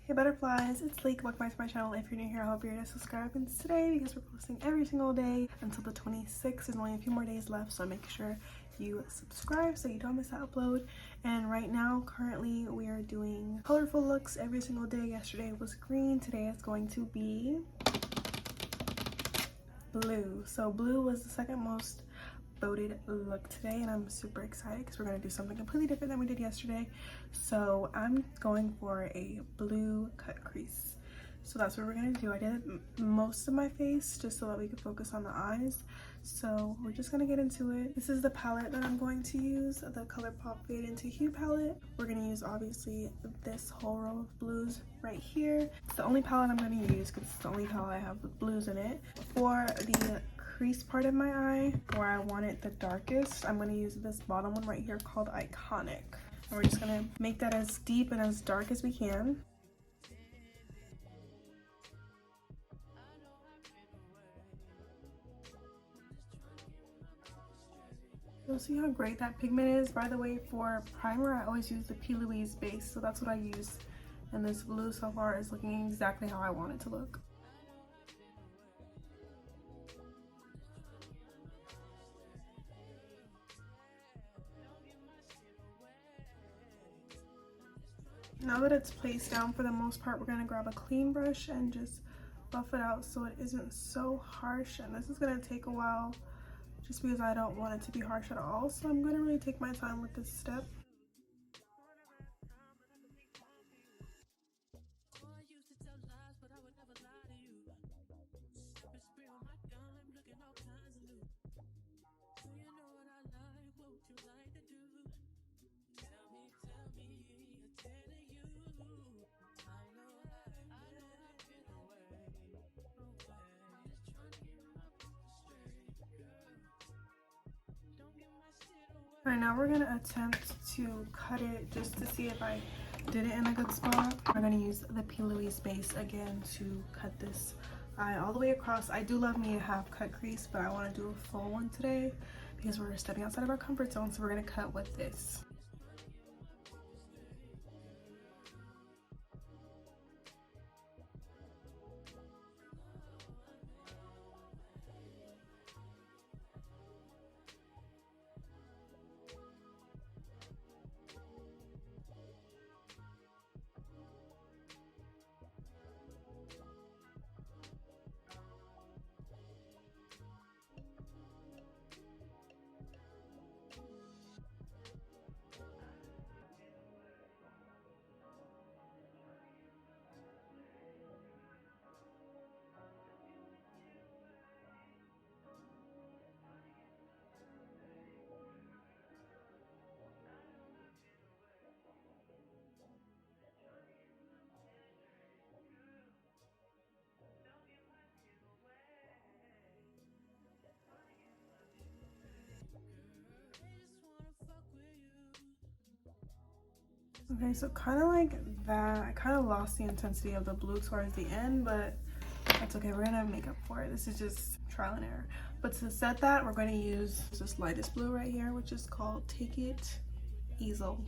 Hey butterflies, it's Lake. Welcome back to my channel. If you're new here, I hope you're to subscribe. And today, because we're posting every single day until the 26th, there's only a few more days left, so make sure you subscribe so you don't miss that upload. And right now, currently, we are doing colorful looks every single day. Yesterday was green, today is going to be blue. So blue was the second most voted look today, and I'm super excited because we're going to do something completely different than we did yesterday. So I'm going for a blue cut crease. So that's what we're going to do. I did most of my face just so that we could focus on the eyes. So we're just going to get into it. This is the palette that I'm going to use, the Colourpop Fade into Hue palette. We're going to use obviously this whole row of blues right here. It's the only palette I'm going to use because it's the only palette I have with blues in it. For the crease part of my eye, where I want it the darkest, I'm going to use this bottom one right here called Iconic. And we're just going to make that as deep and as dark as we can. You'll see how great that pigment is. By the way, for primer, I always use the P. Louise base, so that's what I use. And this blue so far is looking exactly how I want it to look. Now that it's placed down for the most part, we're going to grab a clean brush and just buff it out so it isn't so harsh. And this is going to take a while just because I don't want it to be harsh at all. So I'm going to really take my time with this step. Alright, now we're going to attempt to cut it just to see if I did it in a good spot. We're going to use the P. Louise base again to cut this eye all the way across. I do love me a half cut crease, but I want to do a full one today because we're stepping outside of our comfort zone, so we're going to cut with this. Okay, so kind of like that, I kind of lost the intensity of the blue towards the end, but that's okay. We're gonna make up for it. This is just trial and error. But to set that, we're going to use this lightest blue right here, which is called Take It Easel.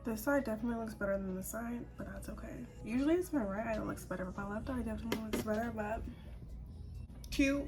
This side definitely looks better than this side, but that's okay. Usually it's my right eye that looks better, but my left eye definitely looks better, but cute.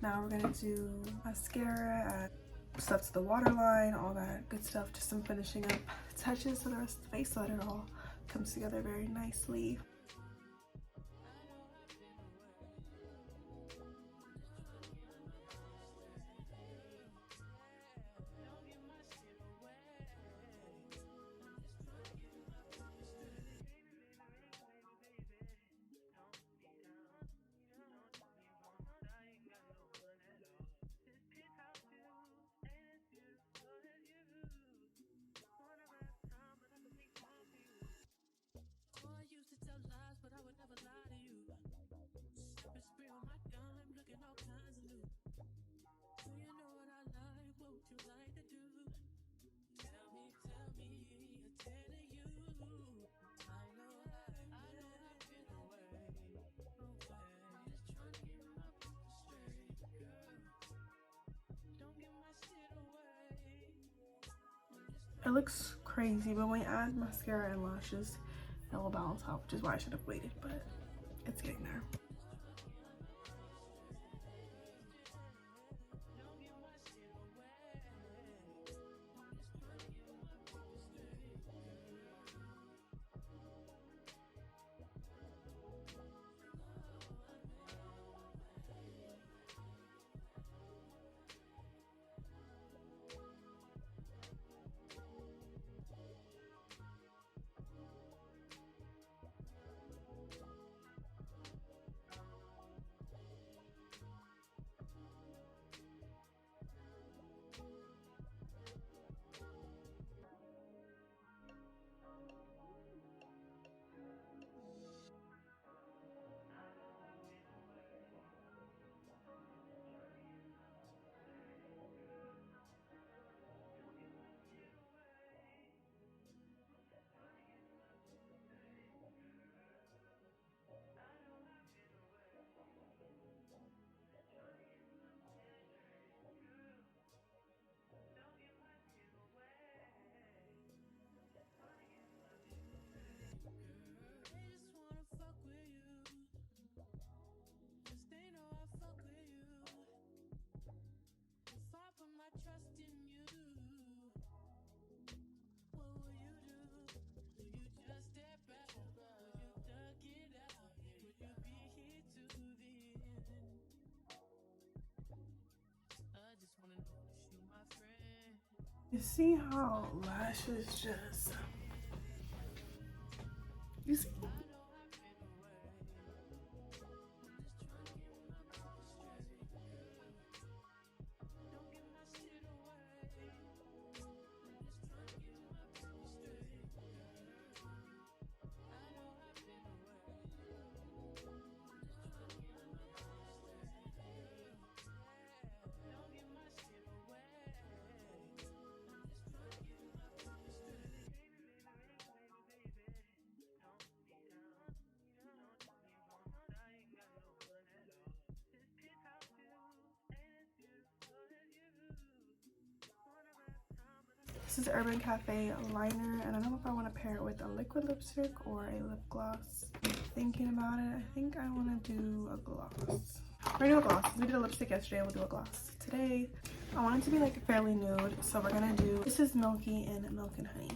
Now we're gonna do mascara, stuff to the waterline, all that good stuff. Just some finishing up touches to the rest of the face so that it all comes together very nicely. It looks crazy, but when you add mascara and lashes, it will balance out, which is why I should have waited, but it's getting there. You see how lashes just, you see? This is Urban Cafe liner, and I don't know if I want to pair it with a liquid lipstick or a lip gloss. I'm thinking about it. I think I want to do a gloss. We're gonna do a gloss. We did a lipstick yesterday, we'll do a gloss today. I want it to be like fairly nude, so we're gonna do, this is Milky and Milk and Honey.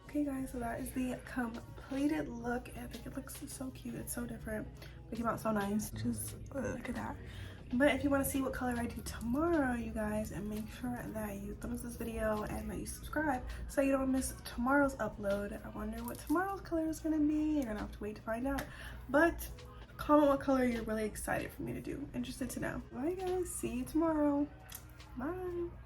Okay guys, so that is the completed look. I think it looks so cute. It's so different. It came out so nice. Just look at that. But if you want to see what color I do tomorrow, you guys, and make sure that you thumbs this video and that you subscribe so you don't miss tomorrow's upload. I wonder what tomorrow's color is going to be. You're going to have to wait to find out. But comment what color you're really excited for me to do. Interested to know. Bye guys, see you tomorrow. Bye.